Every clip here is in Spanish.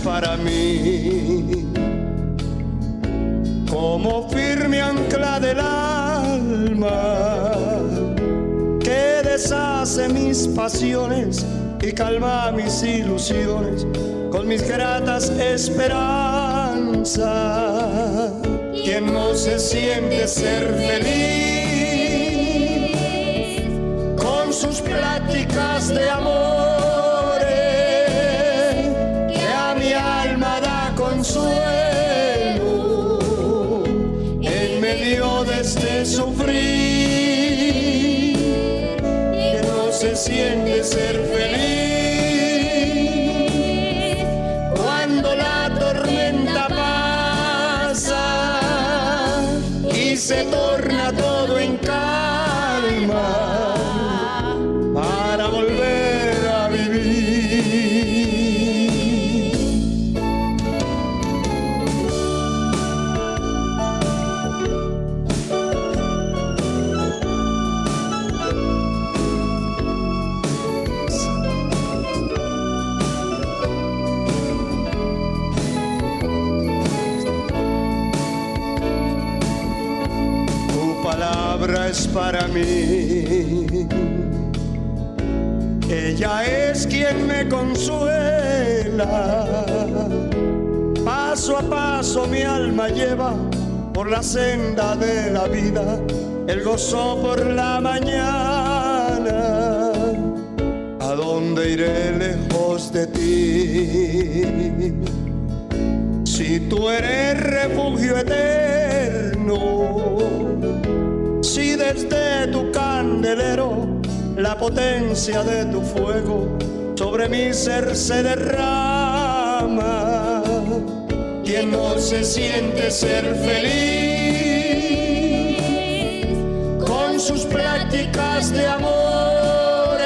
para mí, como firme ancla del alma, que deshace mis pasiones y calma mis ilusiones con mis gratas esperanzas. Quien no se siente ser feliz con sus pláticas de amores, que a mi alma da consuelo en medio de este sufrir. Quien no se siente ser feliz cuando la tormenta pasa y se torna todo en calma para volver a vivir. Es para mí, ella es quien me consuela. Paso a paso mi alma lleva por la senda de la vida, el gozo por la mañana. ¿A dónde iré lejos de ti? Si tú eres refugio eterno, si desde tu candelero la potencia de tu fuego sobre mi ser se derrama. Quien no se siente ser feliz con sus pláticas de amores,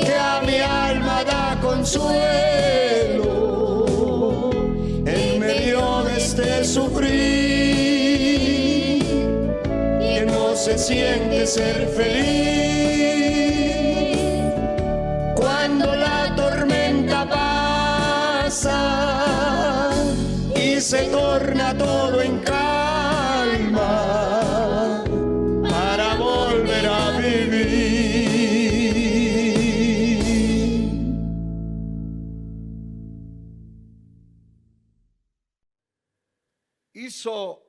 que a mi alma da consuelo en medio de este sufrir. Se siente ser feliz cuando la tormenta pasa y se torna todo en calma para volver a vivir. Hizo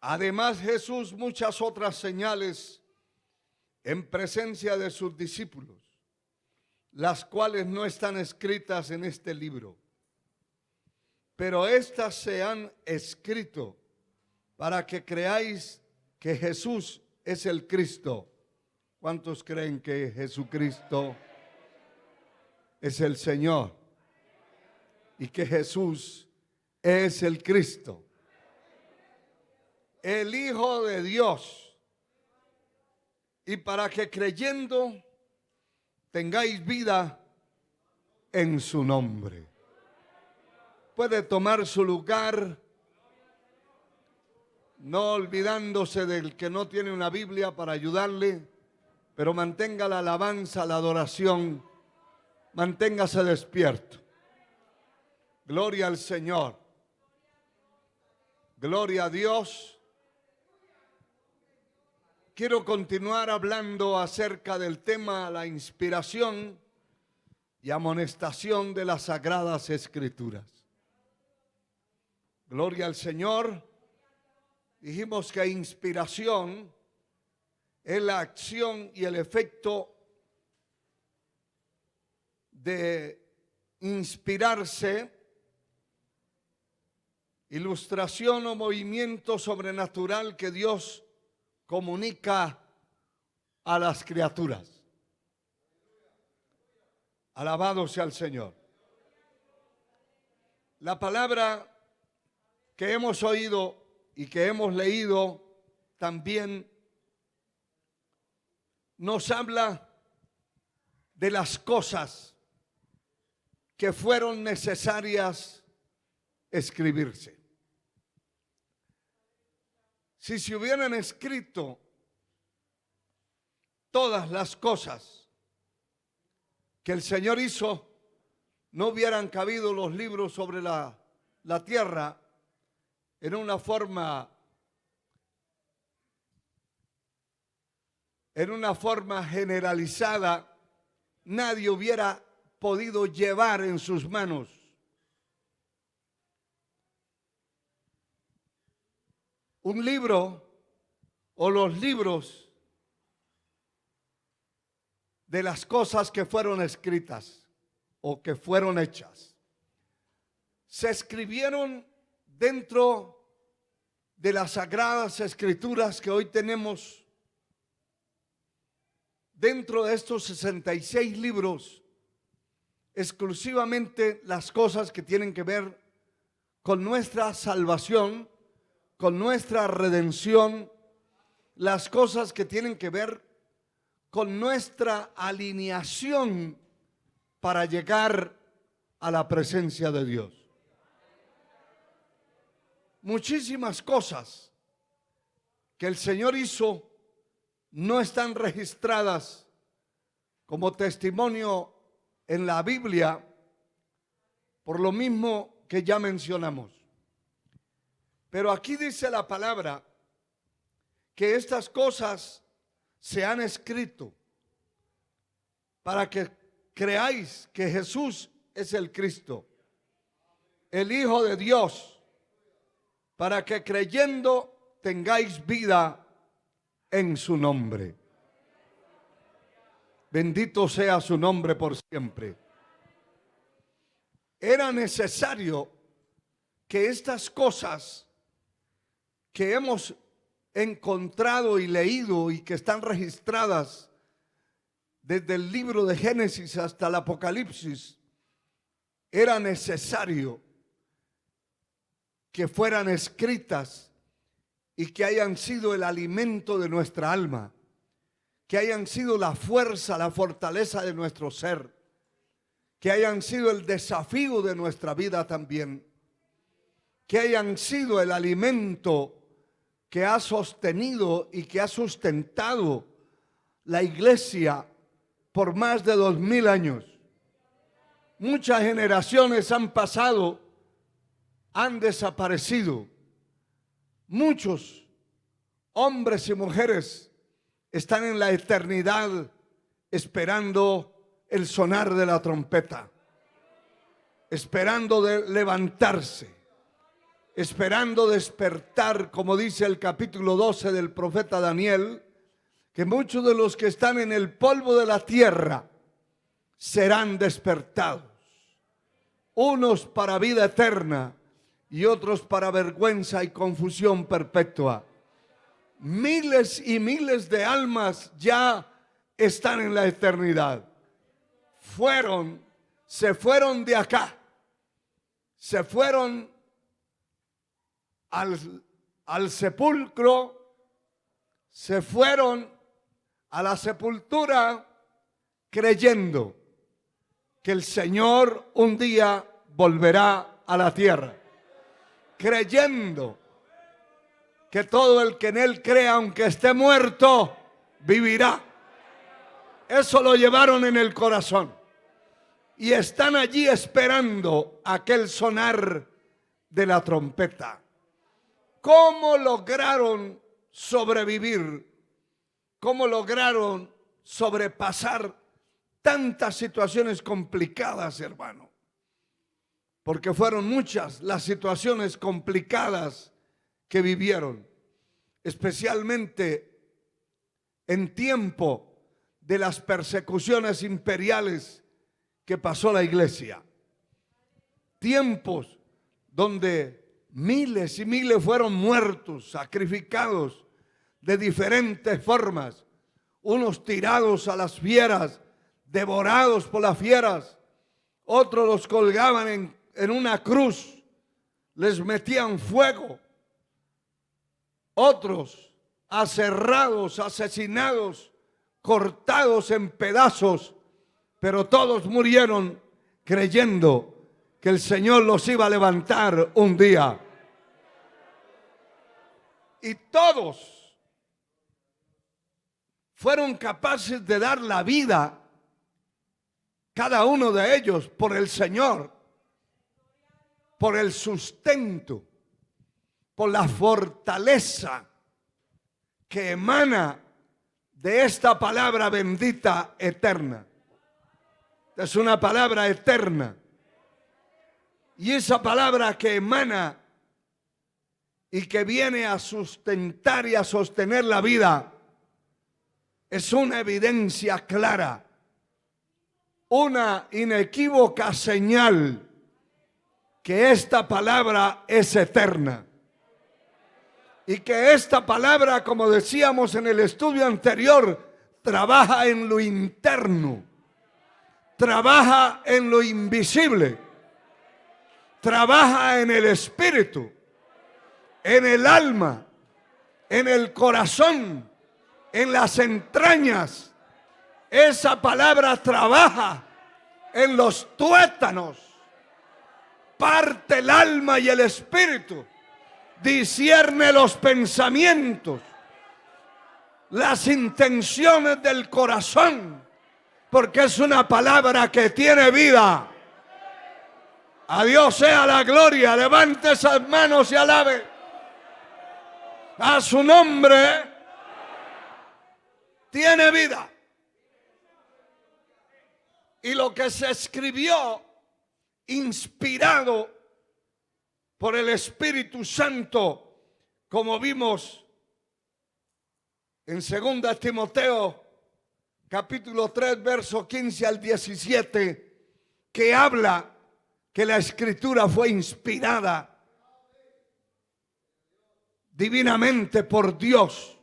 además Jesús muchas otras señales en presencia de sus discípulos, las cuales no están escritas en este libro, pero estas se han escrito para que creáis que Jesús es el Cristo. ¿Cuántos creen que Jesucristo es el Señor y que Jesús es el Cristo, el Hijo de Dios, y para que creyendo tengáis vida en su nombre? Puede tomar su lugar, no olvidándose del que no tiene una Biblia para ayudarle, pero mantenga la alabanza, la adoración, manténgase despierto. Gloria al Señor, gloria a Dios. Quiero continuar hablando acerca del tema la inspiración y amonestación de las Sagradas Escrituras. Gloria al Señor. Dijimos que inspiración es la acción y el efecto de inspirarse, ilustración o movimiento sobrenatural que Dios comunica a las criaturas. Alabado sea el Señor. La palabra que hemos oído y que hemos leído también nos habla de las cosas que fueron necesarias escribirse. Si se hubieran escrito todas las cosas que el Señor hizo, no hubieran cabido los libros sobre la tierra en una forma generalizada, nadie hubiera podido llevar en sus manos un libro o los libros de las cosas que fueron escritas o que fueron hechas. Se escribieron dentro de las sagradas escrituras que hoy tenemos. Dentro de estos 66 libros, exclusivamente las cosas que tienen que ver con nuestra salvación, con nuestra redención, las cosas que tienen que ver con nuestra alineación para llegar a la presencia de Dios. Muchísimas cosas que el Señor hizo no están registradas como testimonio en la Biblia, por lo mismo que ya mencionamos. Pero aquí dice la palabra que estas cosas se han escrito para que creáis que Jesús es el Cristo, el Hijo de Dios, para que creyendo tengáis vida en su nombre. Bendito sea su nombre por siempre. Era necesario que estas cosas que hemos encontrado y leído y que están registradas desde el libro de Génesis hasta el Apocalipsis, era necesario que fueran escritas y que hayan sido el alimento de nuestra alma, que hayan sido la fuerza, la fortaleza de nuestro ser, que hayan sido el desafío de nuestra vida también, que hayan sido el alimento que ha sostenido y que ha sustentado la iglesia por más de 2000 años. Muchas generaciones han pasado, han desaparecido. Muchos hombres y mujeres están en la eternidad esperando el sonar de la trompeta, esperando de levantarse, esperando despertar, como dice el capítulo 12 del profeta Daniel, que muchos de los que están en el polvo de la tierra serán despertados, unos para vida eterna y otros para vergüenza y confusión perpetua. Miles y miles de almas ya están en la eternidad. Se fueron de acá, se fueron al sepulcro, se fueron a la sepultura creyendo que el Señor un día volverá a la tierra, creyendo que todo el que en Él crea, aunque esté muerto, vivirá. Eso lo llevaron en el corazón y están allí esperando aquel sonar de la trompeta. ¿Cómo lograron sobrevivir? ¿Cómo lograron sobrepasar tantas situaciones complicadas, hermano? Porque fueron muchas las situaciones complicadas que vivieron, especialmente en tiempo de las persecuciones imperiales que pasó la iglesia. Tiempos donde miles y miles fueron muertos, sacrificados de diferentes formas, unos tirados a las fieras, devorados por las fieras, otros los colgaban en una cruz, les metían fuego, otros aserrados, asesinados, cortados en pedazos, pero todos murieron creyendo que el Señor los iba a levantar un día. Y todos fueron capaces de dar la vida cada uno de ellos por el Señor, por el sustento, por la fortaleza que emana de esta palabra bendita eterna. Es una palabra eterna. Y esa palabra que emana y que viene a sustentar y a sostener la vida es una evidencia clara, una inequívoca señal que esta palabra es eterna. Y que esta palabra, como decíamos en el estudio anterior, trabaja en lo interno, trabaja en lo invisible, trabaja en el espíritu, en el alma, en el corazón, en las entrañas. Esa palabra trabaja en los tuétanos, parte el alma y el espíritu, discierne los pensamientos, las intenciones del corazón, porque es una palabra que tiene vida. A Dios sea la gloria. Levante esas manos y alabe a su nombre. Tiene vida. Y lo que se escribió, inspirado por el Espíritu Santo, como vimos en 2 Timoteo capítulo 3 verso 15 al 17, que habla que la Escritura fue inspirada divinamente por Dios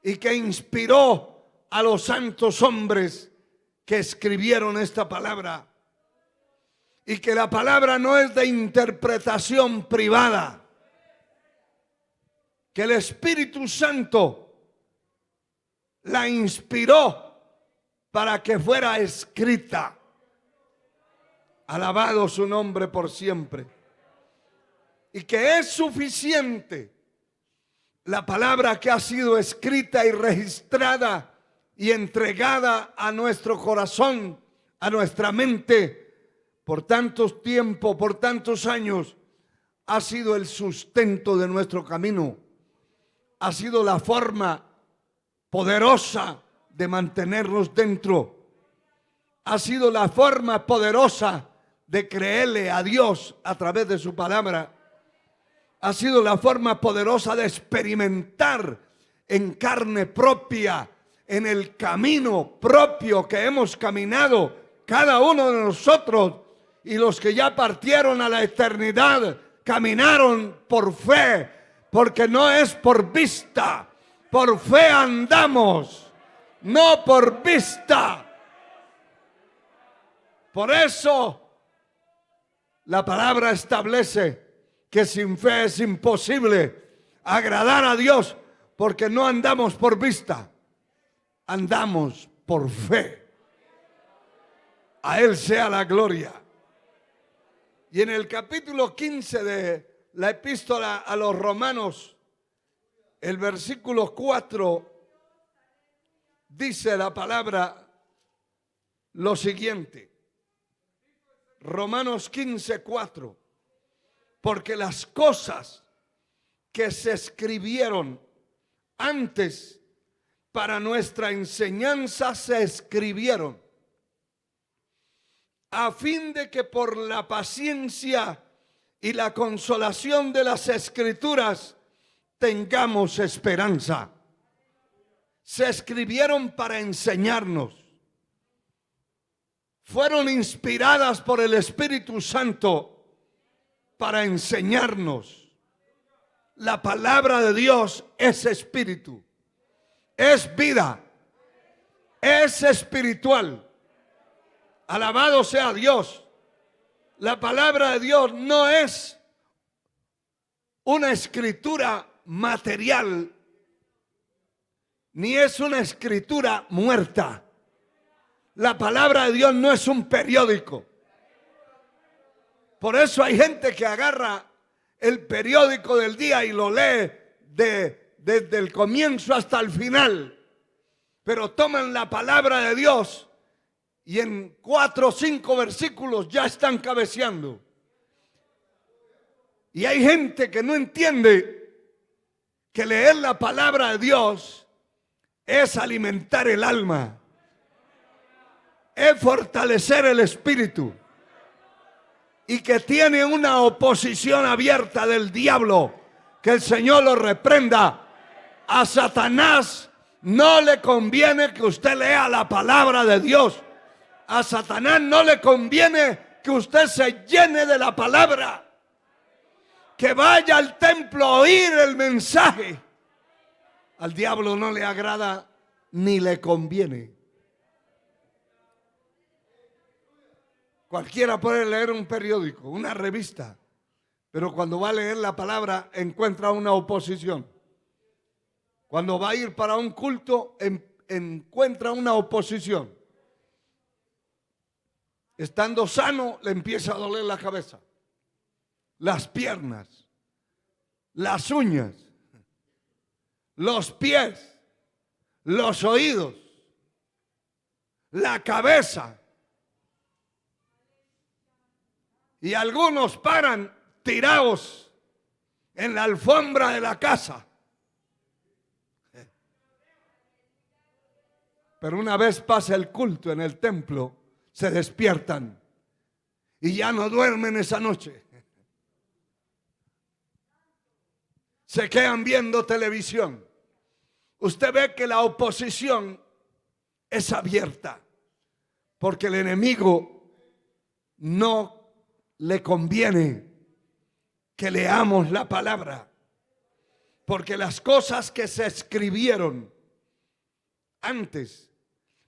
y que inspiró a los santos hombres que escribieron esta palabra. Y que la palabra no es de interpretación privada. Que el Espíritu Santo la inspiró para que fuera escrita. Alabado su nombre por siempre. Y que es suficiente la palabra que ha sido escrita y registrada y entregada a nuestro corazón, a nuestra mente, por tantos tiempos, por tantos años, ha sido el sustento de nuestro camino. Ha sido la forma poderosa de mantenernos dentro. Ha sido la forma poderosa de creerle a Dios a través de su palabra. Ha sido la forma poderosa de experimentar en carne propia, en el camino propio que hemos caminado cada uno de nosotros. Y los que ya partieron a la eternidad caminaron por fe, porque no es por vista. Por fe andamos, no por vista. Por eso la palabra establece que sin fe es imposible agradar a Dios, porque no andamos por vista, andamos por fe. A Él sea la gloria. Y en el capítulo 15 de la epístola a los Romanos, el versículo 4, dice la palabra lo siguiente. Romanos 15, 4. Porque las cosas que se escribieron antes para nuestra enseñanza se escribieron a fin de que por la paciencia y la consolación de las Escrituras tengamos esperanza. Se escribieron para enseñarnos. Fueron inspiradas por el Espíritu Santo para enseñarnos. La palabra de Dios es espíritu, es vida, es espiritual. Alabado sea Dios. La palabra de Dios no es una escritura material, ni es una escritura muerta. La palabra de Dios no es un periódico. Por eso hay gente que agarra el periódico del día y lo lee desde el comienzo hasta el final. Pero toman la palabra de Dios y en 4 o 5 versículos ya están cabeceando. Y hay gente que no entiende que leer la palabra de Dios es alimentar el alma, es fortalecer el espíritu, y que tiene una oposición abierta del diablo. Que el Señor lo reprenda. A Satanás no le conviene que usted lea la palabra de Dios. A Satanás no le conviene que usted se llene de la palabra, que vaya al templo a oír el mensaje. Al diablo no le agrada ni le conviene. Cualquiera puede leer un periódico, una revista, pero cuando va a leer la palabra encuentra una oposición. Cuando va a ir para un culto encuentra una oposición. Estando sano le empieza a doler la cabeza, las piernas, las uñas, los pies, los oídos, la cabeza. Y algunos paran tirados en la alfombra de la casa. Pero una vez pasa el culto en el templo, se despiertan y ya no duermen esa noche. Se quedan viendo televisión. Usted ve que la oposición es abierta, porque el enemigo no le conviene que leamos la palabra, porque las cosas que se escribieron antes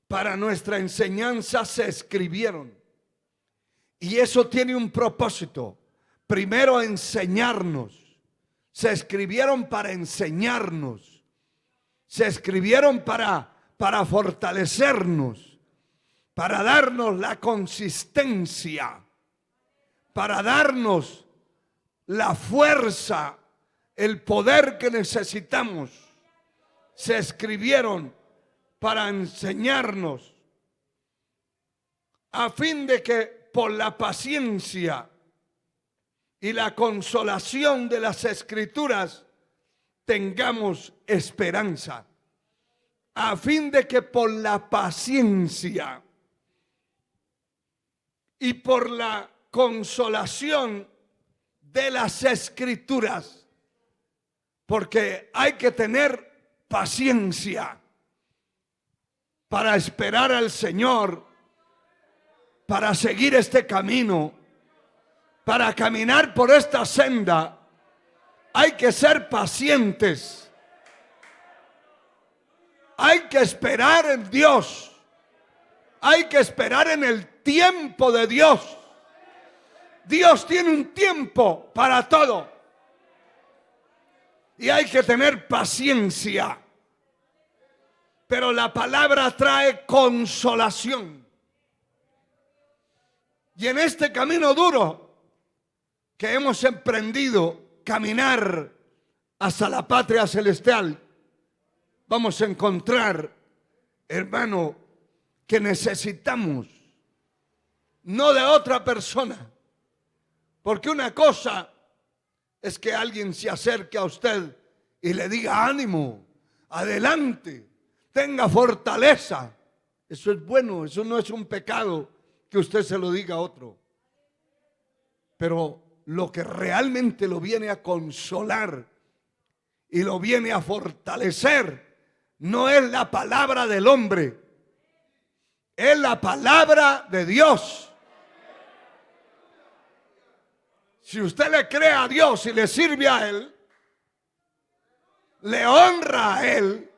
para nuestra enseñanza se escribieron, y eso tiene un propósito. Primero, enseñarnos. Se escribieron para enseñarnos, se escribieron para fortalecernos, para darnos la consistencia, para darnos la fuerza, el poder que necesitamos. Se escribieron para enseñarnos, a fin de que por la paciencia y la consolación de las Escrituras tengamos esperanza. A fin de que por la paciencia y por la consolación de las Escrituras, porque hay que tener paciencia para esperar al Señor, para seguir este camino, para caminar por esta senda. Hay que ser pacientes, hay que esperar en Dios, hay que esperar en el tiempo de Dios. Dios tiene un tiempo para todo y hay que tener paciencia. Pero la palabra trae consolación. Y en este camino duro que hemos emprendido, caminar hasta la patria celestial, vamos a encontrar, hermano, que necesitamos no de otra persona. Porque una cosa es que alguien se acerque a usted y le diga: ánimo, adelante, tenga fortaleza. Eso es bueno, eso no es un pecado que usted se lo diga a otro. Pero lo que realmente lo viene a consolar y lo viene a fortalecer no es la palabra del hombre, es la palabra de Dios. Si usted le cree a Dios y le sirve a Él, le honra a Él,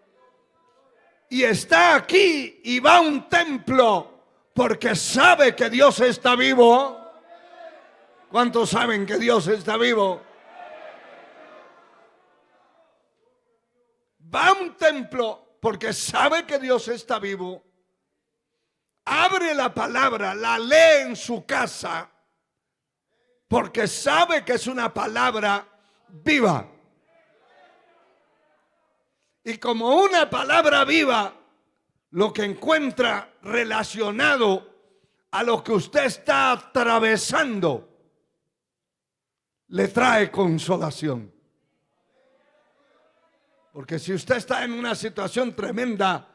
y está aquí y va a un templo porque sabe que Dios está vivo. ¿Cuántos saben que Dios está vivo? Va a un templo porque sabe que Dios está vivo. Abre la palabra, la lee en su casa porque sabe que es una palabra viva. Y como una palabra viva, lo que encuentra relacionado a lo que usted está atravesando, le trae consolación. Porque si usted está en una situación tremenda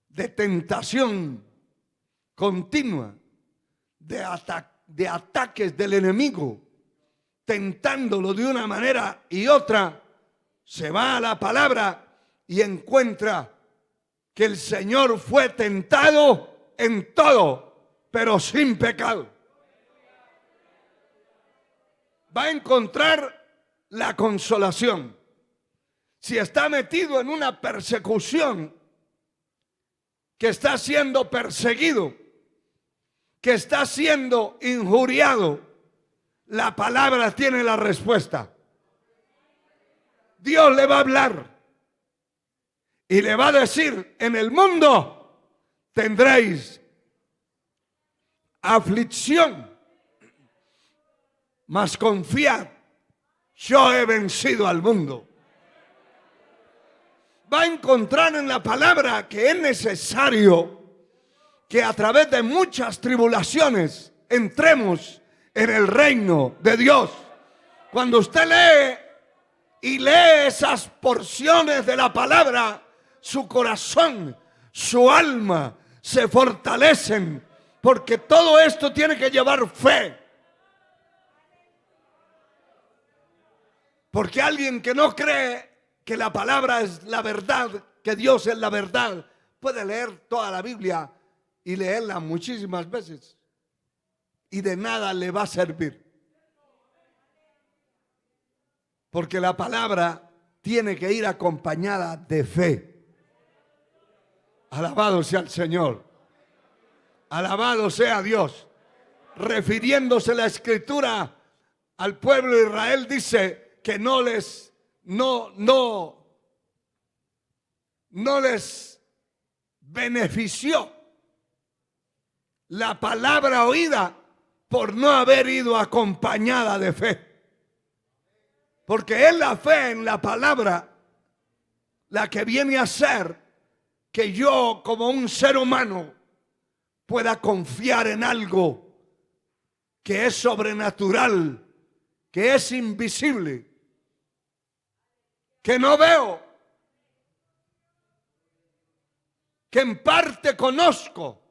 de tentación continua, de ataques del enemigo, tentándolo de una manera y otra, se va a la palabra y encuentra que el Señor fue tentado en todo, pero sin pecado. Va a encontrar la consolación. Si está metido en una persecución, que está siendo perseguido, que está siendo injuriado, la palabra tiene la respuesta. Dios le va a hablar y le va a decir: en el mundo tendréis aflicción, mas confiad, yo he vencido al mundo. Va a encontrar en la palabra que es necesario que a través de muchas tribulaciones entremos en el reino de Dios. Cuando usted lee y lee esas porciones de la palabra, su corazón, su alma se fortalecen, porque todo esto tiene que llevar fe. Porque alguien que no cree que la palabra es la verdad, que Dios es la verdad, puede leer toda la Biblia y leerla muchísimas veces y de nada le va a servir. Porque la palabra tiene que ir acompañada de fe. Alabado sea el Señor. Alabado sea Dios. Refiriéndose la Escritura al pueblo de Israel, dice que no les benefició la palabra oída por no haber ido acompañada de fe. Porque es la fe en la palabra la que viene a hacer que yo, como un ser humano, pueda confiar en algo que es sobrenatural, que es invisible, que no veo, que en parte conozco.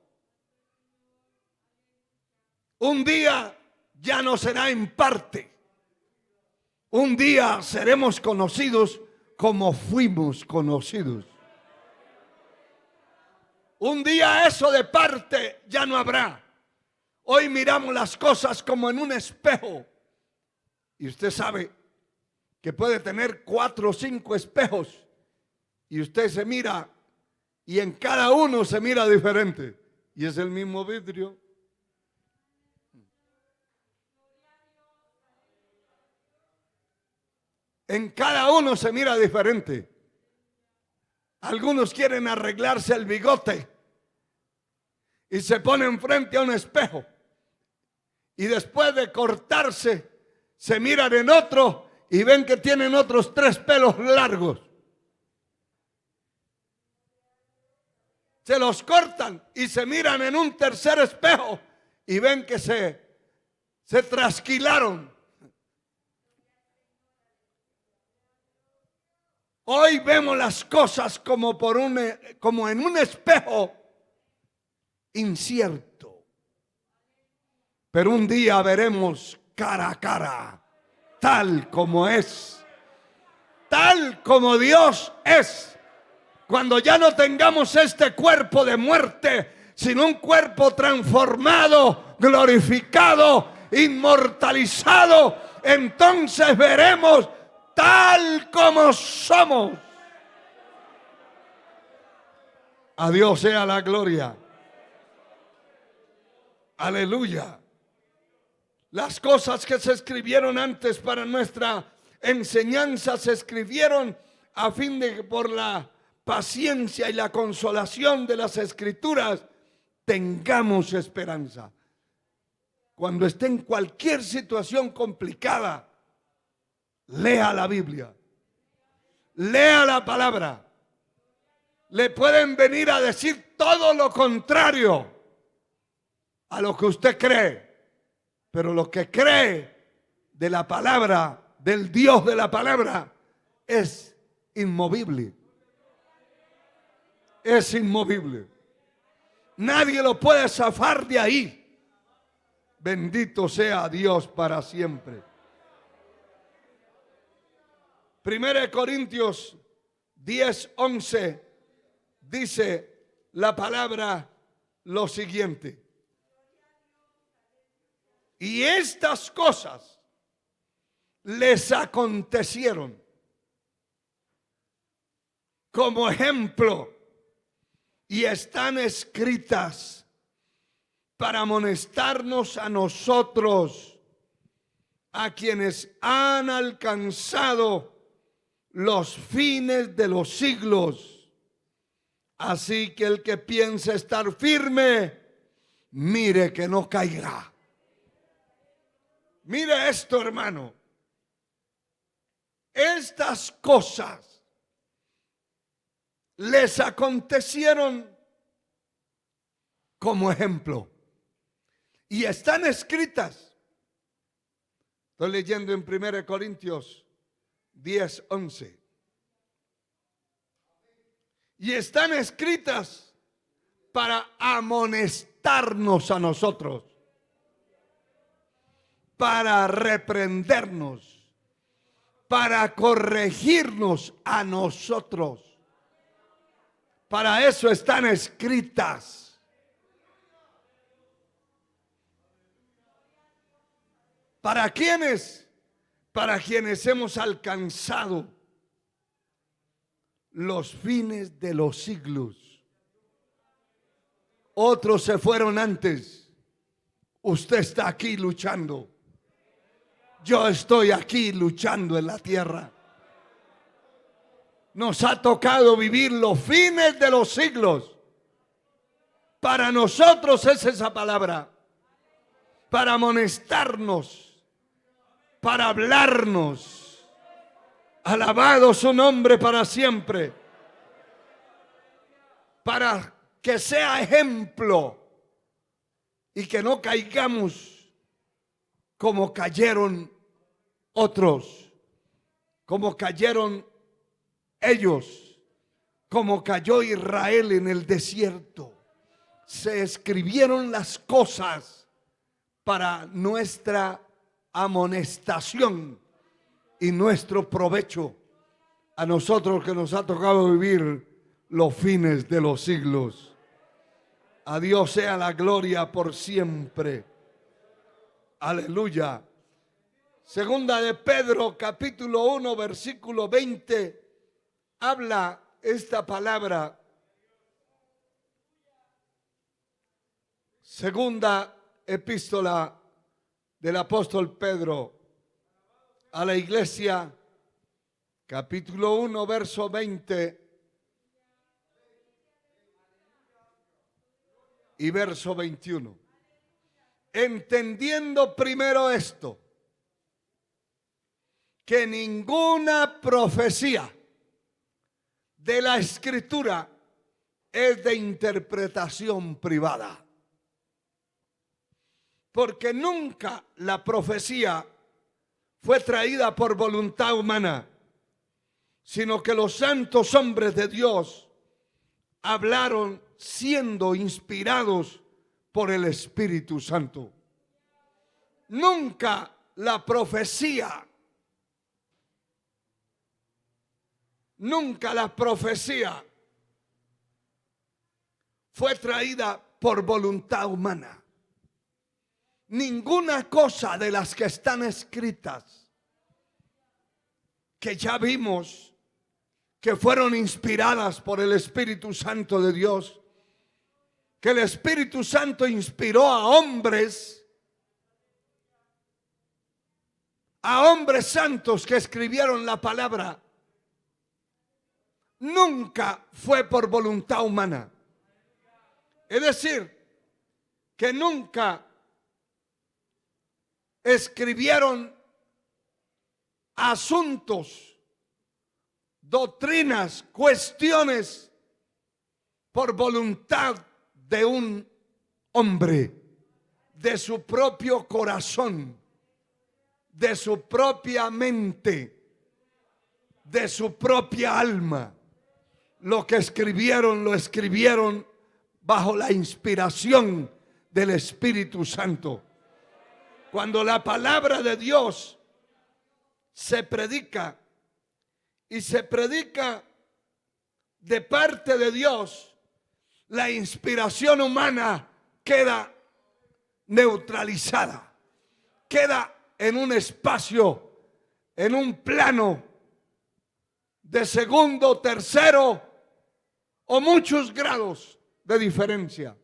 Un día ya no será en parte. Un día seremos conocidos como fuimos conocidos. Un día eso de parte ya no habrá. Hoy miramos las cosas como en un espejo. Y usted sabe que puede tener 4 o 5 espejos. Y usted se mira y en cada uno se mira diferente. Y es el mismo vidrio. En cada uno se mira diferente. Algunos quieren arreglarse el bigote y se ponen frente a un espejo. Y después de cortarse, se miran en otro y ven que tienen otros 3 pelos largos. Se los cortan y se miran en un tercer espejo y ven que se trasquilaron. Hoy vemos las cosas como en un espejo incierto. Pero un día veremos cara a cara, tal como es, tal como Dios es. Cuando ya no tengamos este cuerpo de muerte, sino un cuerpo transformado, glorificado, inmortalizado, entonces veremos tal como somos. A Dios sea la gloria. Aleluya. Las cosas que se escribieron antes para nuestra enseñanza se escribieron a fin de que por la paciencia y la consolación de las Escrituras tengamos esperanza. Cuando esté en cualquier situación complicada, lea la Biblia, lea la palabra. Le pueden venir a decir todo lo contrario, a lo que usted cree, pero lo que cree de la palabra, del Dios de la palabra, es inmovible. Es inmovible. Nadie lo puede zafar de ahí. Bendito sea Dios para siempre. 1 Corintios 10:11 dice la palabra lo siguiente. Y estas cosas les acontecieron como ejemplo y están escritas para amonestarnos a nosotros, a quienes han alcanzado los fines de los siglos. Así que el que piensa estar firme, mire que no caiga. Mire esto, hermano. Estas cosas les acontecieron como ejemplo y están escritas. Estoy leyendo en 1 Corintios 10:11. Y están escritas para amonestarnos a nosotros, para reprendernos, para corregirnos a nosotros. Para eso están escritas. ¿Para quiénes? Para quienes hemos alcanzado los fines de los siglos. Otros se fueron antes. Usted está aquí luchando. Yo estoy aquí luchando en la tierra. Nos ha tocado vivir los fines de los siglos. Para nosotros es esa palabra. Para amonestarnos, para hablarnos. Alabado su nombre para siempre. Para que sea ejemplo y que no caigamos como cayeron otros, como cayeron ellos, como cayó Israel en el desierto. Se escribieron las cosas para nuestra amonestación y nuestro provecho a nosotros que nos ha tocado vivir los fines de los siglos. A Dios sea la gloria por siempre. Aleluya. Segunda de Pedro, capítulo 1, versículo 20, habla esta palabra. Segunda epístola del apóstol Pedro a la iglesia, capítulo 1, verso 20 y verso 21. Entendiendo primero esto, que ninguna profecía de la Escritura es de interpretación privada. Porque nunca la profecía fue traída por voluntad humana, sino que los santos hombres de Dios hablaron siendo inspirados por el Espíritu Santo. Nunca la profecía fue traída por voluntad humana. Ninguna cosa de las que están escritas, que ya vimos que fueron inspiradas por el Espíritu Santo de Dios, que el Espíritu Santo inspiró a hombres santos que escribieron la palabra, nunca fue por voluntad humana. Es decir, que nunca escribieron asuntos, doctrinas, cuestiones por voluntad de un hombre. de su propio corazón, de su propia mente, de su propia alma. Lo que escribieron, lo escribieron bajo la inspiración del Espíritu Santo. Cuando la palabra de Dios se predica y se predica de parte de Dios, la inspiración humana queda neutralizada, queda en un espacio, en un plano de segundo, tercero o muchos grados de diferencia.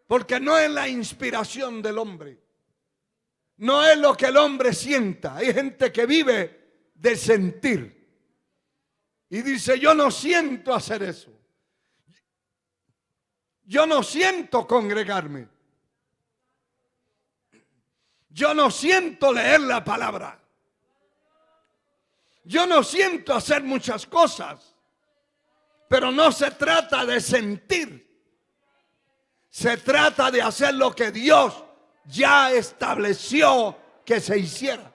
Porque no es la inspiración del hombre, no es lo que el hombre sienta. Hay gente que vive de sentir y dice: yo no siento hacer eso, yo no siento congregarme, yo no siento leer la palabra, yo no siento hacer muchas cosas. Pero no se trata de sentir, se trata de hacer lo que Dios ya estableció que se hiciera.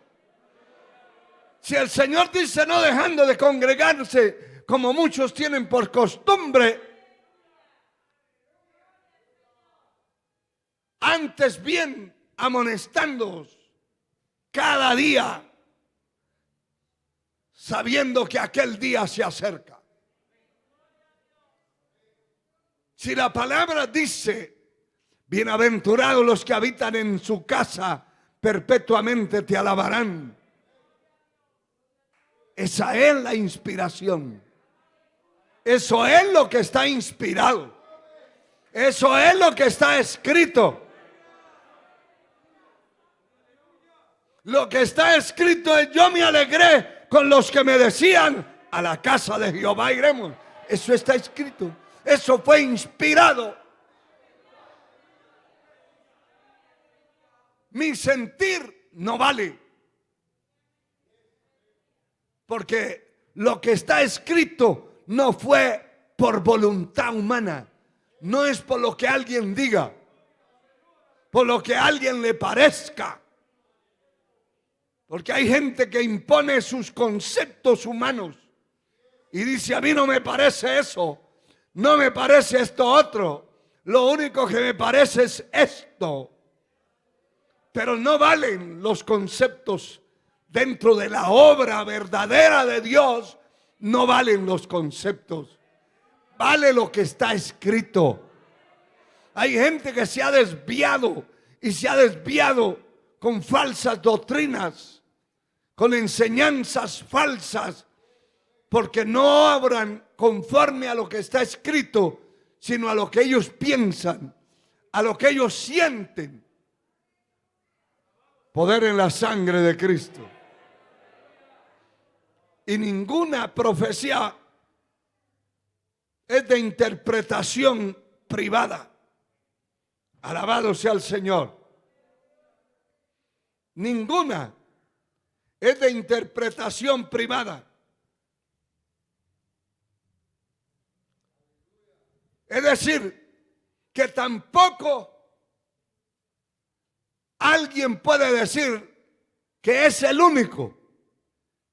Si el Señor dice no dejando de congregarse como muchos tienen por costumbre, antes bien amonestándoos cada día, sabiendo que aquel día se acerca. Si la palabra dice: bienaventurados los que habitan en su casa, perpetuamente te alabarán. Esa es la inspiración. Eso es lo que está inspirado. Eso es lo que está escrito. Lo que está escrito es: yo me alegré con los que me decían, a la casa de Jehová iremos. Eso está escrito. Eso fue inspirado. Mi sentir no vale, porque lo que está escrito no fue por voluntad humana, no es por lo que alguien diga, por lo que a alguien le parezca. Porque hay gente que impone sus conceptos humanos y dice: a mí no me parece eso, no me parece esto otro, lo único que me parece es esto. Pero no valen los conceptos dentro de la obra verdadera de Dios, no valen los conceptos, vale lo que está escrito. Hay gente que se ha desviado y se ha desviado con falsas doctrinas, con enseñanzas falsas, porque no obran conforme a lo que está escrito, sino a lo que ellos piensan, a lo que ellos sienten. Poder en la sangre de Cristo. Y ninguna profecía es de interpretación privada. Alabado sea el Señor. Ninguna es de interpretación privada. Es decir, que tampoco alguien puede decir que es el único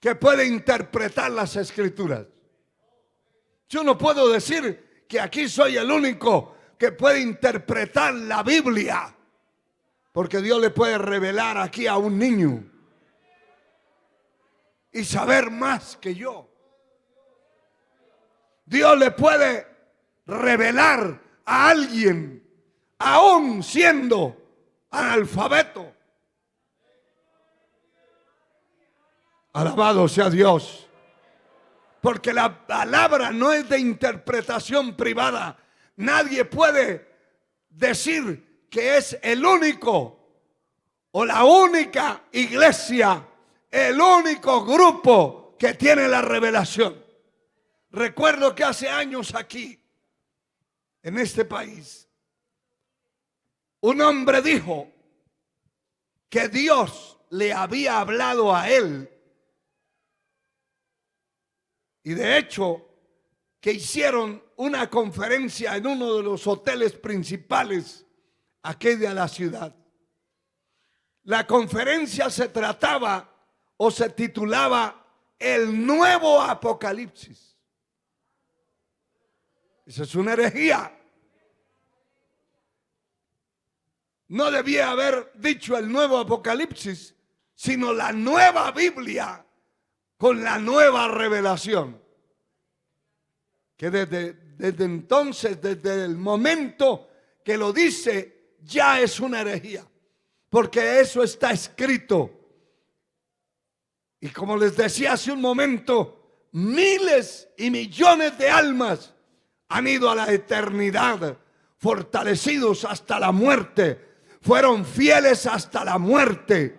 que puede interpretar las Escrituras. Yo no puedo decir que aquí soy el único que puede interpretar la Biblia, porque Dios le puede revelar aquí a un niño y saber más que yo. Dios le puede revelar a alguien aún siendo analfabeto. Alabado sea Dios. Porque la palabra no es de interpretación privada. Nadie puede decir que es el único o la única iglesia, el único grupo que tiene la revelación. Recuerdo que hace años aquí, en este país, un hombre dijo que Dios le había hablado a él. Y de hecho, que hicieron una conferencia en uno de los hoteles principales aquella la ciudad. La conferencia se trataba o se titulaba El Nuevo Apocalipsis. Esa es una herejía. No debía haber dicho el nuevo Apocalipsis, sino la nueva Biblia con la nueva revelación. Que desde entonces, desde el momento que lo dice, ya es una herejía. Porque eso está escrito. Y como les decía hace un momento, miles y millones de almas han ido a la eternidad, fortalecidos hasta la muerte. Fueron fieles hasta la muerte.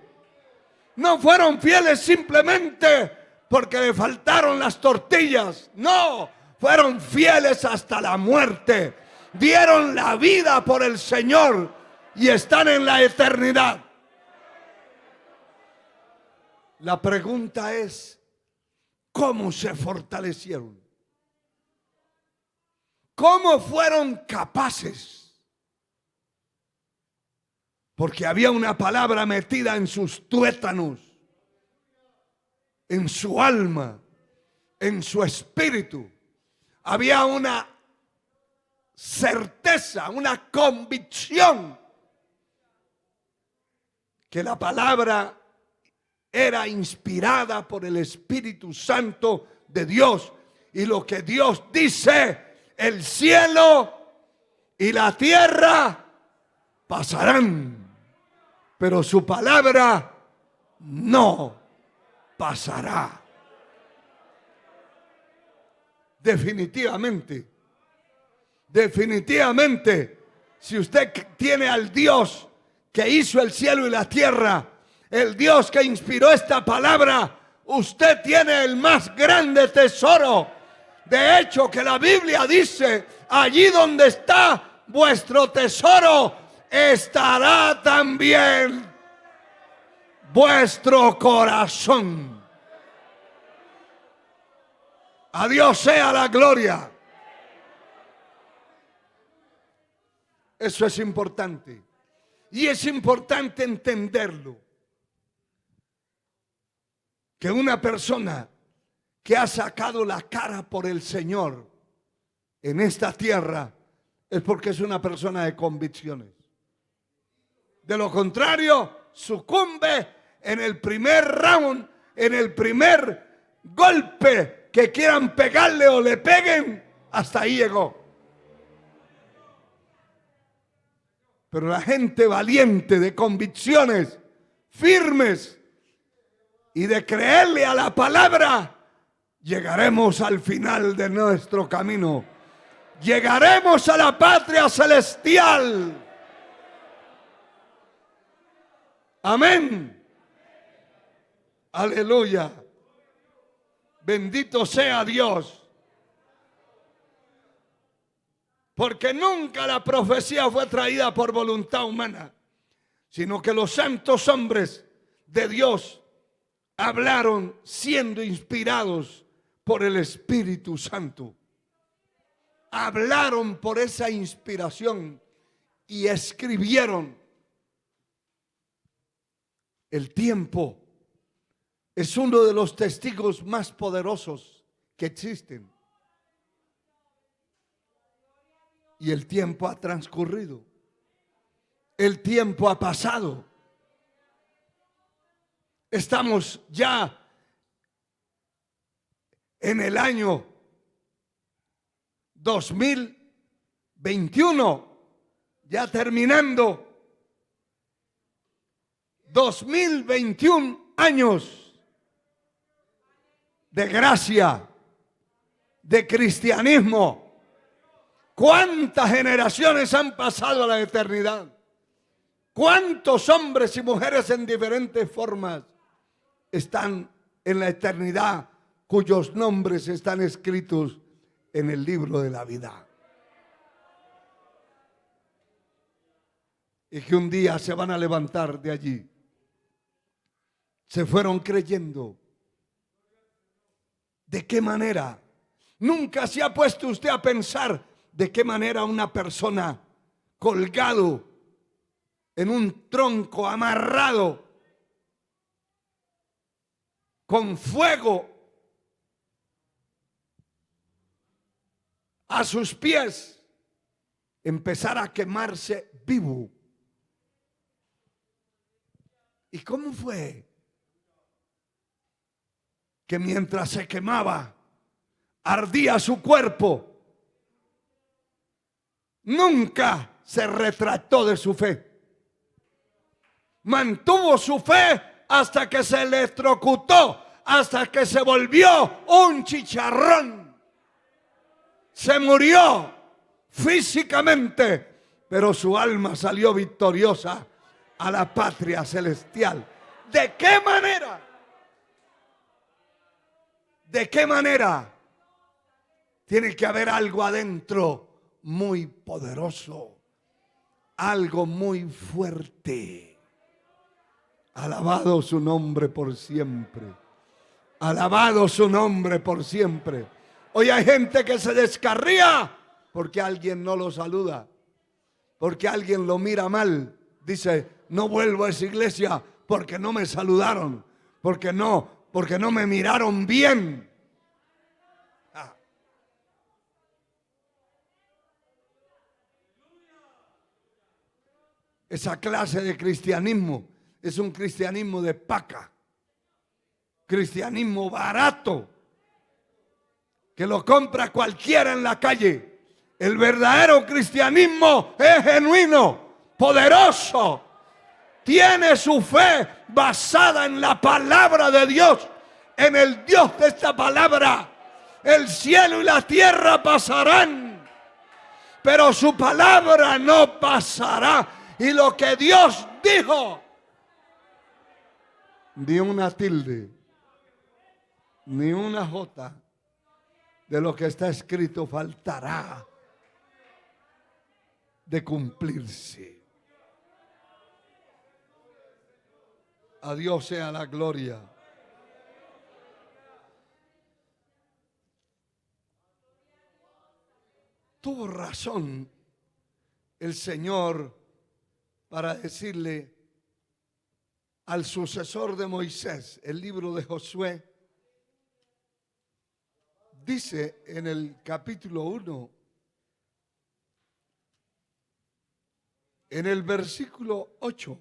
No fueron fieles simplemente porque le faltaron las tortillas. No, fueron fieles hasta la muerte. Dieron la vida por el Señor y están en la eternidad. La pregunta es, ¿cómo se fortalecieron? ¿Cómo fueron capaces? Porque había una palabra metida en sus tuétanos, en su alma, en su espíritu. Había una certeza, una convicción que la palabra era inspirada por el Espíritu Santo de Dios. Y lo que Dios dice, el cielo y la tierra pasarán, pero su palabra no pasará. Definitivamente, si usted tiene al Dios que hizo el cielo y la tierra, el Dios que inspiró esta palabra, usted tiene el más grande tesoro. De hecho, que la Biblia dice, allí donde está vuestro tesoro, estará también vuestro corazón. A Dios sea la gloria. Eso es importante. Y es importante entenderlo. Que una persona que ha sacado la cara por el Señor en esta tierra es porque es una persona de convicciones. De lo contrario, sucumbe en el primer round, en el primer golpe que quieran pegarle o le peguen, hasta ahí llegó. Pero la gente valiente, de convicciones firmes y de creerle a la palabra, llegaremos al final de nuestro camino. Llegaremos a la patria celestial. Amén. Aleluya. Bendito sea Dios. Porque nunca la profecía fue traída por voluntad humana, sino que los santos hombres de Dios hablaron siendo inspirados por el Espíritu Santo. Hablaron por esa inspiración y escribieron. El tiempo es uno de los testigos más poderosos que existen. Y el tiempo ha transcurrido. El tiempo ha pasado. Estamos ya en el año 2021, ya terminando. 2021 años de gracia, de cristianismo. ¿Cuántas generaciones han pasado a la eternidad? ¿Cuántos hombres y mujeres en diferentes formas están en la eternidad, cuyos nombres están escritos en el libro de la vida? Y que un día se van a levantar de allí. Se fueron creyendo. ¿De qué manera? Nunca se ha puesto usted a pensar de qué manera una persona colgado en un tronco amarrado con fuego a sus pies, empezara a quemarse vivo. ¿Y cómo fue? Que mientras se quemaba, ardía su cuerpo, nunca se retractó de su fe. Mantuvo su fe hasta que se electrocutó, hasta que se volvió un chicharrón. Se murió físicamente, pero su alma salió victoriosa a la patria celestial. ¿De qué manera? ¿De qué manera? Tiene que haber algo adentro muy poderoso, algo muy fuerte. Alabado su nombre por siempre. Alabado su nombre por siempre. Hoy hay gente que se descarría porque alguien no lo saluda, porque alguien lo mira mal. Dice, no vuelvo a esa iglesia porque no me saludaron, porque no me miraron bien. Esa clase de cristianismo es un cristianismo de paca, cristianismo barato, que lo compra cualquiera en la calle. El verdadero cristianismo es genuino, poderoso, tiene su fe basada en la palabra de Dios, en el Dios de esta palabra. El cielo y la tierra pasarán, pero su palabra no pasará. Y lo que Dios dijo, ni una tilde, ni una jota de lo que está escrito faltará de cumplirse. A Dios sea la gloria. Tuvo razón el Señor para decirle al sucesor de Moisés, el libro de Josué, dice en el capítulo 1, en el versículo 8,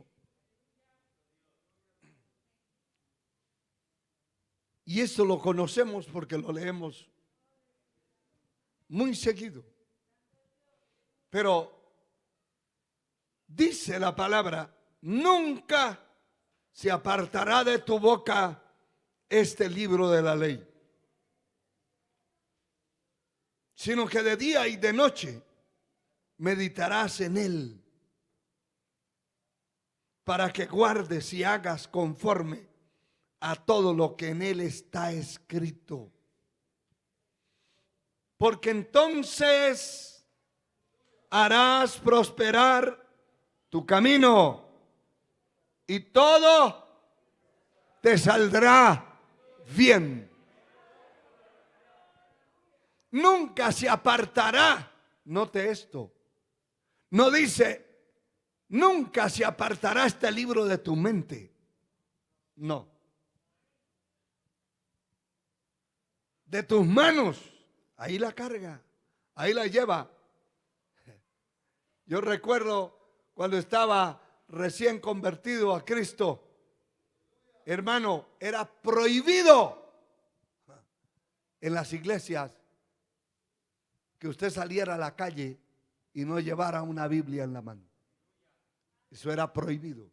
y esto lo conocemos porque lo leemos muy seguido, pero dice la palabra, nunca se apartará de tu boca este libro de la ley, sino que de día y de noche meditarás en él, para que guardes y hagas conforme a todo lo que en él está escrito. Porque entonces harás prosperar tu camino y todo te saldrá bien. Nunca se apartará, note esto, no dice, nunca se apartará este libro de tu mente, no, de tus manos, ahí la carga, ahí la lleva. Yo recuerdo cuando estaba recién convertido a Cristo, hermano, era prohibido en las iglesias que usted saliera a la calle y no llevara una Biblia en la mano. Eso era prohibido.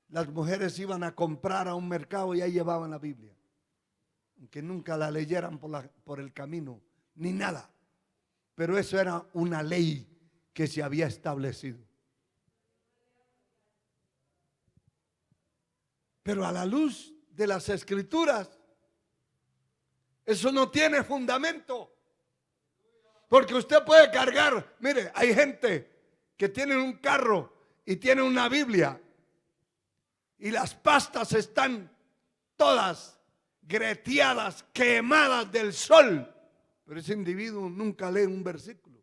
Las mujeres iban a comprar a un mercado y ahí llevaban la Biblia, aunque nunca la leyeran por el camino, ni nada. Pero eso era una ley que se había establecido. Pero a la luz de las Escrituras, eso no tiene fundamento. Porque usted puede cargar, mire, hay gente que tiene un carro y tiene una Biblia y las pastas están todas greteadas, quemadas del sol, pero ese individuo nunca lee un versículo.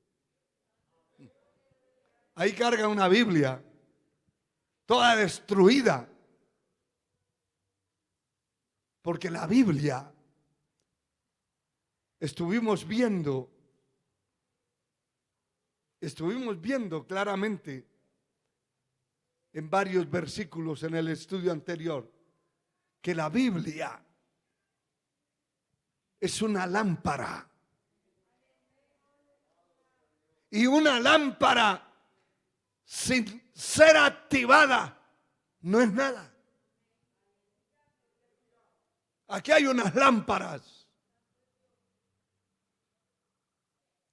Ahí carga una Biblia, toda destruida. Porque la Biblia, estuvimos viendo claramente en varios versículos en el estudio anterior, que la Biblia es una lámpara. Y una lámpara sin ser activada no es nada. Aquí hay unas lámparas,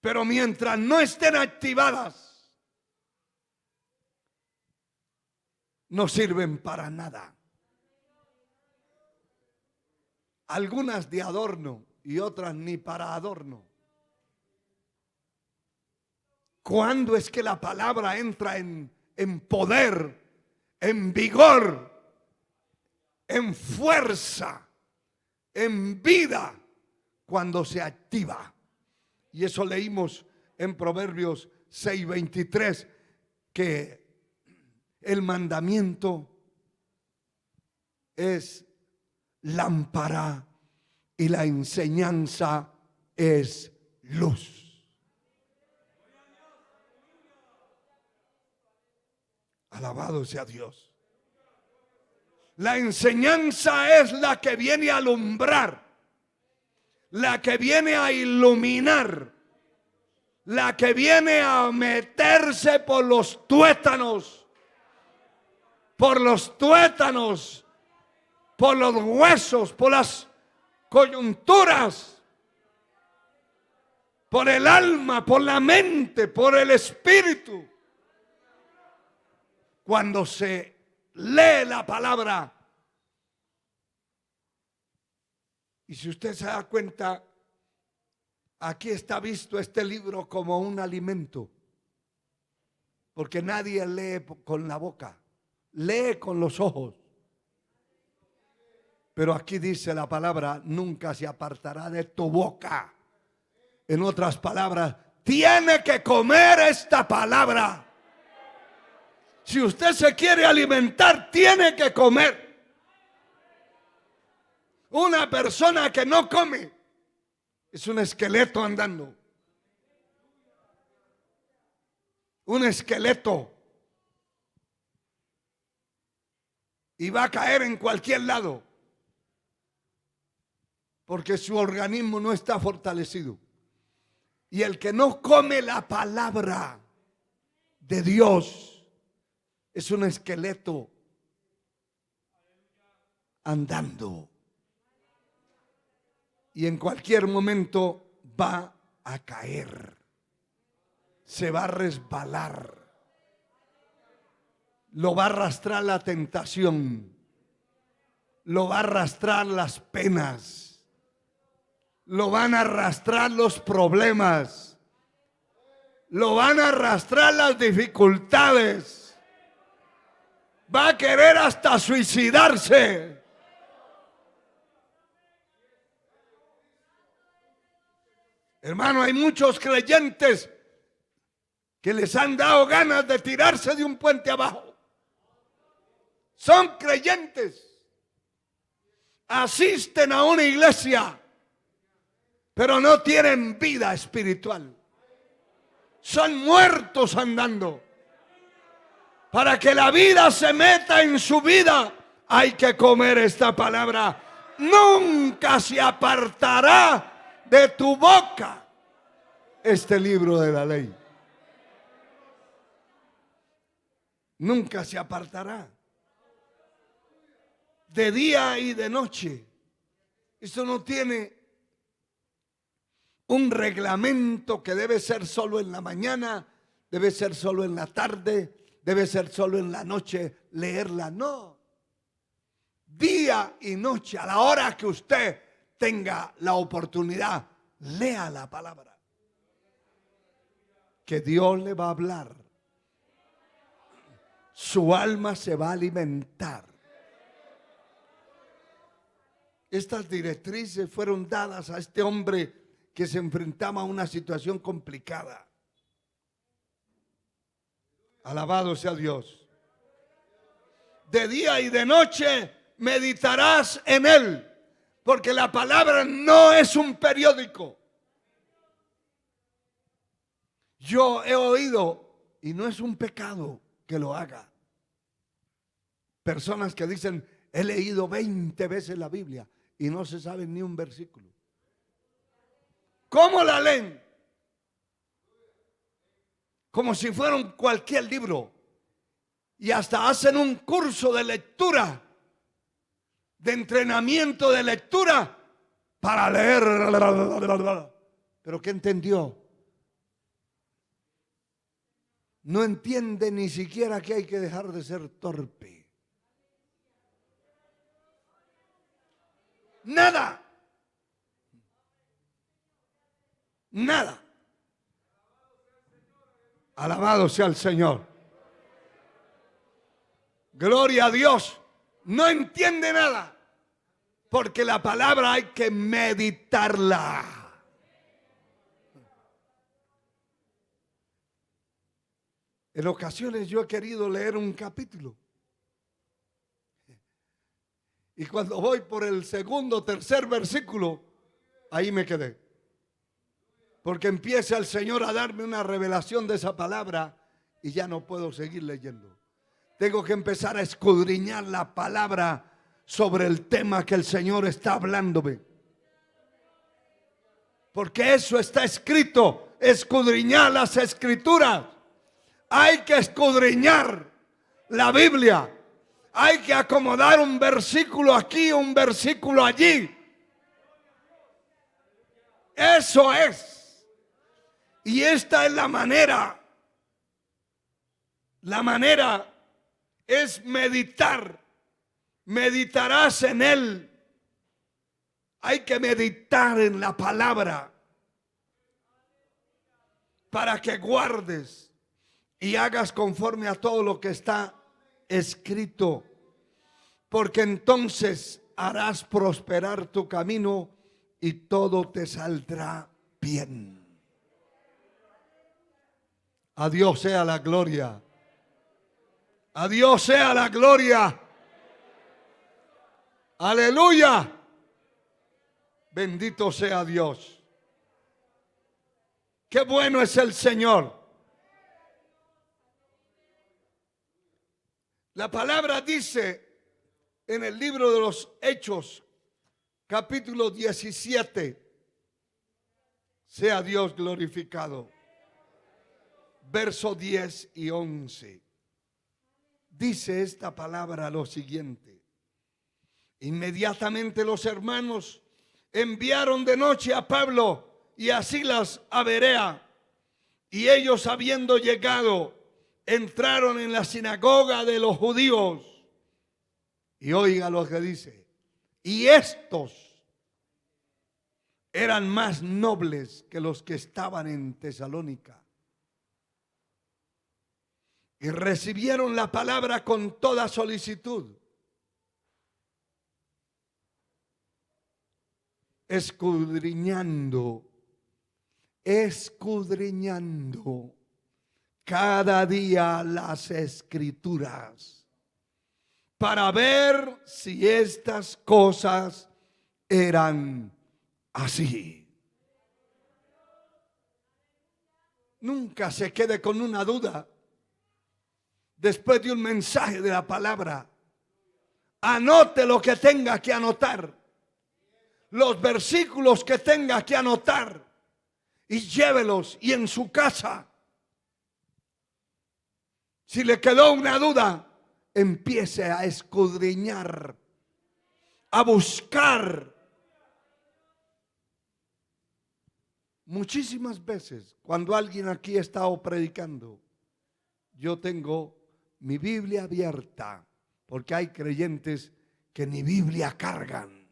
pero mientras no estén activadas, no sirven para nada. Algunas de adorno y otras ni para adorno. ¿Cuándo es que la palabra entra en poder, en vigor, en fuerza, en vida? Cuando se activa. Y eso leímos en Proverbios 6:23, que el mandamiento es lámpara y la enseñanza es luz. Alabado sea Dios. La enseñanza es la que viene a alumbrar, la que viene a iluminar, la que viene a meterse por los tuétanos, por los huesos, por las coyunturas, por el alma, por la mente, por el espíritu. Cuando se lee la palabra, y si usted se da cuenta, aquí está visto este libro como un alimento, porque nadie lee con la boca, lee con los ojos. Pero aquí dice la palabra: nunca se apartará de tu boca. En otras palabras, tiene que comer esta palabra. Si usted se quiere alimentar, tiene que comer. Una persona que no come es un esqueleto andando. Un esqueleto. Y va a caer en cualquier lado, porque su organismo no está fortalecido. Y el que no come la palabra de Dios es un esqueleto andando. Y en cualquier momento va a caer. Se va a resbalar. Lo va a arrastrar la tentación. Lo va a arrastrar las penas. Lo van a arrastrar los problemas. Lo van a arrastrar las dificultades. Va a querer hasta suicidarse. Hermano, hay muchos creyentes que les han dado ganas de tirarse de un puente abajo. Son creyentes. Asisten a una iglesia, pero no tienen vida espiritual. Son muertos andando. Para que la vida se meta en su vida, hay que comer esta palabra. Nunca se apartará de tu boca este libro de la ley. Nunca se apartará. De día y de noche. Esto no tiene un reglamento que debe ser solo en la mañana, debe ser solo en la tarde, debe ser solo en la noche leerla. No. Día y noche, a la hora que usted tenga la oportunidad, lea la palabra. Que Dios le va a hablar. Su alma se va a alimentar. Estas directrices fueron dadas a este hombre que se enfrentaba a una situación complicada. Alabado sea Dios. de día y de noche meditarás en él. Porque la palabra no es un periódico. Yo he oído, y no es un pecado que lo haga, personas que dicen, he leído 20 veces la Biblia y no se saben ni un versículo. ¿Cómo la leen? Como si fueran cualquier libro. Y hasta hacen un curso de lectura, de entrenamiento de lectura para leer. ¿Pero qué entendió? No entiende ni siquiera que hay que dejar de ser torpe. Nada. Nada. Alabado sea el Señor. Gloria a Dios. No entiende nada. Porque la palabra hay que meditarla. En ocasiones yo he querido leer un capítulo. Y cuando voy por el segundo o tercer versículo, ahí me quedé. Porque empieza el Señor a darme una revelación de esa palabra y ya no puedo seguir leyendo. Tengo que empezar a escudriñar la palabra sobre el tema que el Señor está hablándome. Porque eso está escrito, escudriñar las escrituras. Hay que escudriñar la Biblia. Hay que acomodar un versículo aquí, un versículo allí. Eso es. Y esta es la manera. La manera es meditar. Meditarás en él. Hay que meditar en la palabra para que guardes y hagas conforme a todo lo que está escrito, porque entonces harás prosperar tu camino y todo te saldrá bien. A Dios sea la gloria. A Dios sea la gloria. Aleluya. Bendito sea Dios. Qué bueno es el Señor. La palabra dice en el libro de los Hechos, capítulo 17, sea Dios glorificado, verso 10 y 11. Dice esta palabra lo siguiente: inmediatamente los hermanos enviaron de noche a Pablo y a Silas a Berea, y ellos, habiendo llegado, entraron en la sinagoga de los judíos. Y oiga lo que dice: y estos eran más nobles que los que estaban en Tesalónica, y recibieron la palabra con toda solicitud, escudriñando cada día las escrituras, para ver si estas cosas eran así. Nunca se quede con una duda después de un mensaje de la palabra. Anote lo que tenga que anotar, los versículos que tenga que anotar, y llévelos, y en su casa, si le quedó una duda, empiece a escudriñar, a buscar. Muchísimas veces, cuando alguien aquí ha estado predicando, yo tengo mi Biblia abierta, porque hay creyentes que ni Biblia cargan.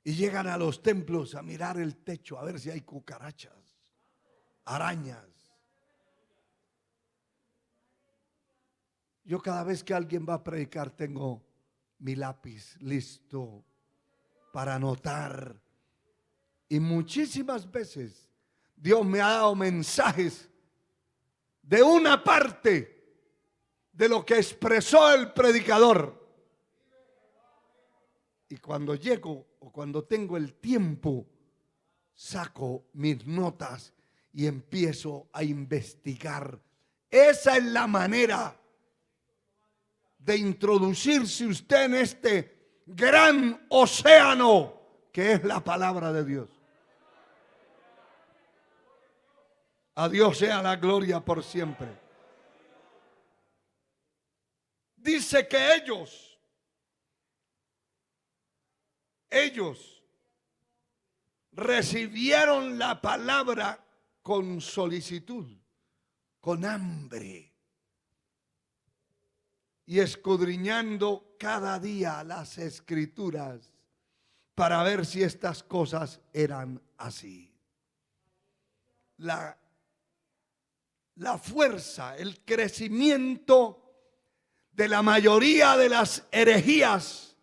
Y llegan a los templos a mirar el techo, a ver si hay cucarachas, arañas. Yo cada vez que alguien va a predicar tengo mi lápiz listo para anotar. Y muchísimas veces Dios me ha dado mensajes de una parte de lo que expresó el predicador. Y cuando llego o cuando tengo el tiempo, saco mis notas y empiezo a investigar. Esa es la manera de introducirse usted en este gran océano que es la palabra de Dios. A Dios sea la gloria por siempre. Dice que ellos recibieron la palabra con solicitud, con hambre, y escudriñando cada día las escrituras para ver si estas cosas eran así. La fuerza, el crecimiento de la mayoría de las herejías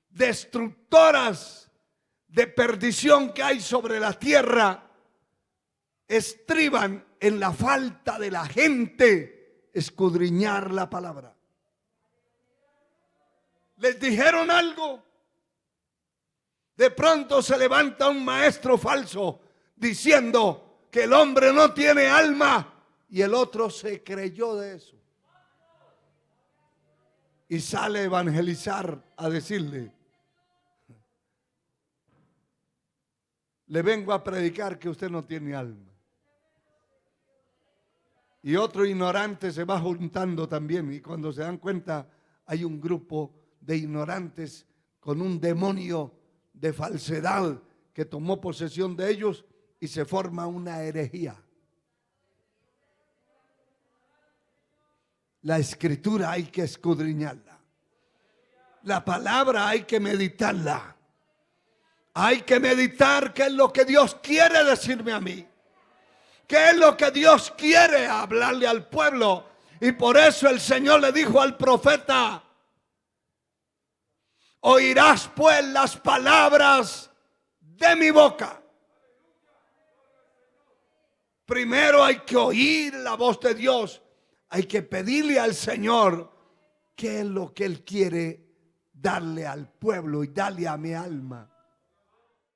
destructoras de perdición que hay sobre la tierra estriban en la falta de la gente escudriñar la palabra. Les dijeron algo, de pronto se levanta un maestro falso diciendo que el hombre no tiene alma, y el otro se creyó de eso y sale a evangelizar, a decirle: le vengo a predicar que usted no tiene alma. Y otro ignorante se va juntando también, y cuando se dan cuenta hay un grupo de ignorantes con un demonio de falsedad que tomó posesión de ellos y se forma una herejía. La escritura hay que escudriñarla. La palabra hay que meditarla. Hay que meditar qué es lo que Dios quiere decirme a mí. ¿Qué es lo que Dios quiere hablarle al pueblo? Y por eso el Señor le dijo al profeta: oirás pues las palabras de mi boca. Primero hay que oír la voz de Dios. Hay que pedirle al Señor qué es lo que Él quiere darle al pueblo y darle a mi alma.